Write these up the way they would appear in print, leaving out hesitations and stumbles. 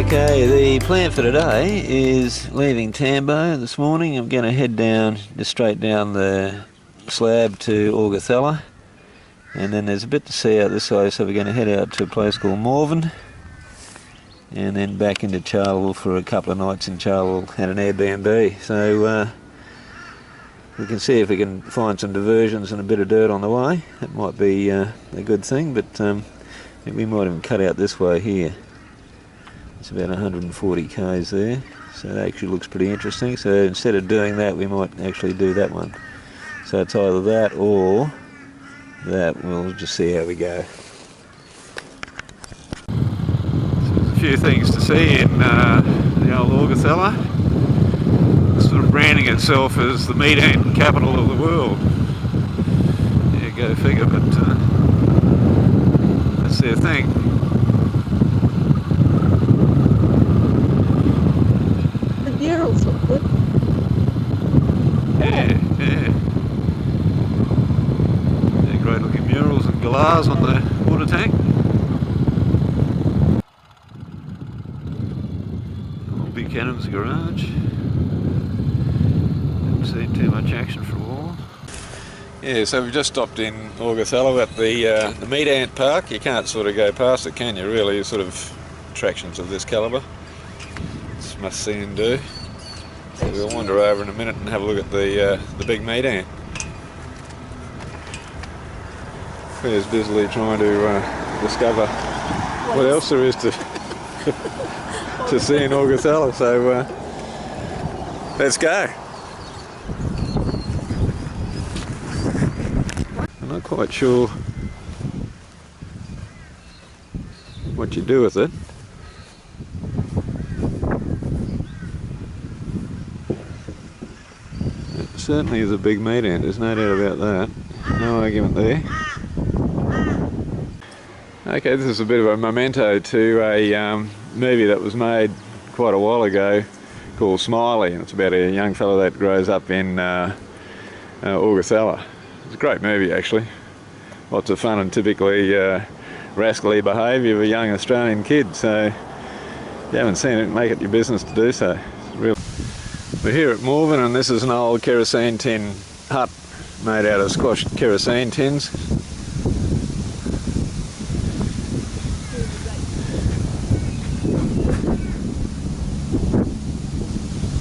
Okay, the plan for today is leaving Tambo this morning. I'm going to head down, just straight down the slab to Augathella, and then there's a bit to see out this way, so we're going to head out to a place called Morven, and then back into Charleville for a couple of nights in Charleville at an Airbnb. So we can see if we can find some diversions and a bit of dirt on the way. That might be a good thing, but we might even cut out this way here. It's about 140 k's there, so that actually looks pretty interesting. So instead of doing that, we might actually do that one. So it's either that or that. We'll just see how we go. So there's a few things to see in the old Augathella. It's sort of branding itself as the meat ant capital of the world. Yeah, go figure, but that's their thing. Murals look good. Yeah. They're great looking murals and galahs on the water tank. Old Buchanan's garage. Haven't seen too much action for a while. Yeah, so we've just stopped in Augathella at the meat ant park. You can't sort of go past it, can you, really? Sort of attractions of this calibre. It's must see and do. So we'll wander over in a minute and have a look at the big meat ant. Claire's busily trying to discover what else there is to to see in Augathella. So let's go. I'm not quite sure what you do with it. Certainly is a big meat ant, there's no doubt about that. No argument there. Okay, this is a bit of a memento to a movie that was made quite a while ago called Smiley, and it's about a young fellow that grows up in Augathella. It's a great movie actually. Lots of fun and typically rascally behaviour of a young Australian kid, so if you haven't seen it, make it your business to do so. We're here at Morven, and this is an old kerosene tin hut made out of squashed kerosene tins.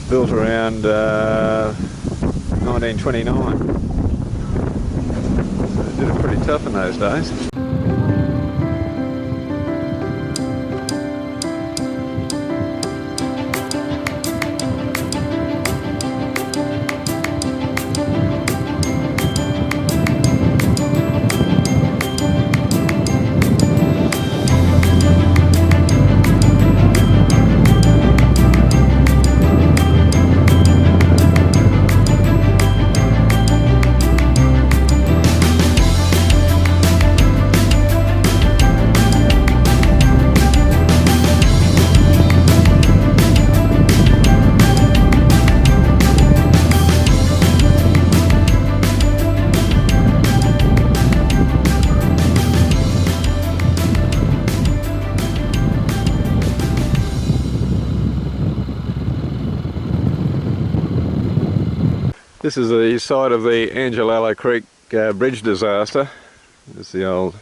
Built around 1929. So they did it pretty tough in those days. This is the site of the Augathella Creek bridge disaster. There's the old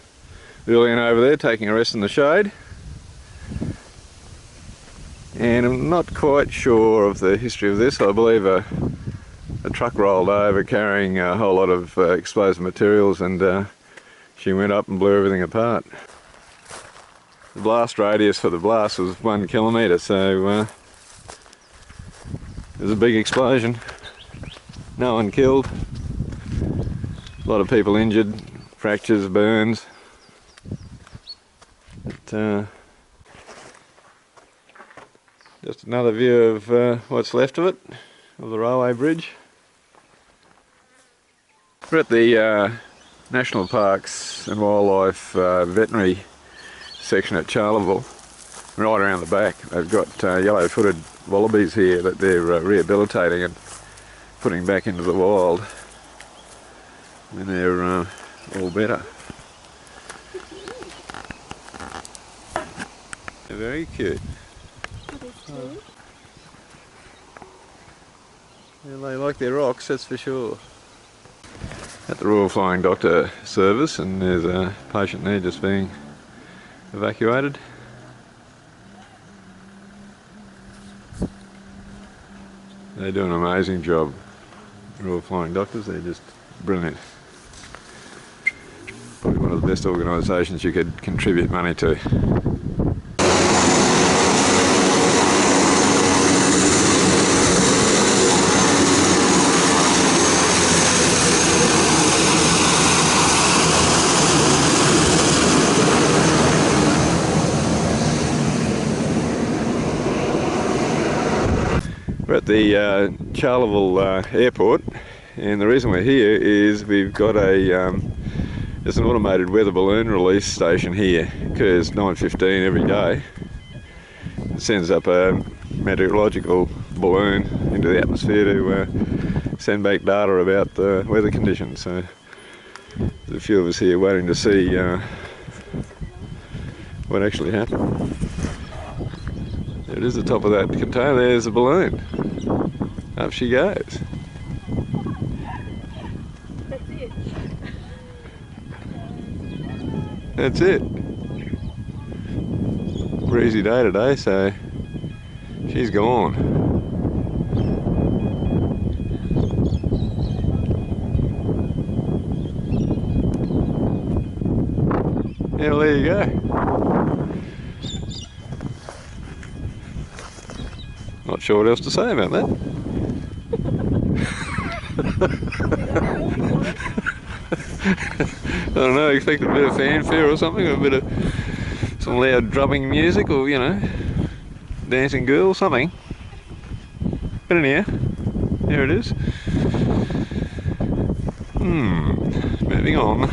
Julian over there taking a rest in the shade. And I'm not quite sure of the history of this. I believe a truck rolled over carrying a whole lot of explosive materials, and she went up and blew everything apart. The blast radius for the blast was 1 kilometre, so it was a big explosion. No one killed, a lot of people injured, fractures, burns. But, just another view of what's left of it, of the railway bridge. We're at the National Parks and Wildlife Veterinary section at Charleville, right around the back. They've got yellow-footed wallabies here that they're rehabilitating and putting back into the wild when they're all better. They're very cute. Yeah, they like their rocks, that's for sure. At the Royal Flying Doctor Service, and there's a patient there just being evacuated. They do an amazing job. Royal Flying Doctors, they're just brilliant. Probably one of the best organisations you could contribute money to. We're at the Charleville airport, and the reason we're here is we've got there's an automated weather balloon release station here. It occurs 9:15 every day. It sends up a meteorological balloon into the atmosphere to send back data about the weather conditions. So there's a few of us here waiting to see what actually happened. There it is, the top of that container. There's the balloon. Up she goes. That's it. Breezy day today, so she's gone. Yeah, well, there you go. Not sure what else to say about that. I don't know, expect a bit of fanfare or something, or a bit of some loud drumming music, or, you know, dancing girl, something. But anyhow, there it is. Moving on.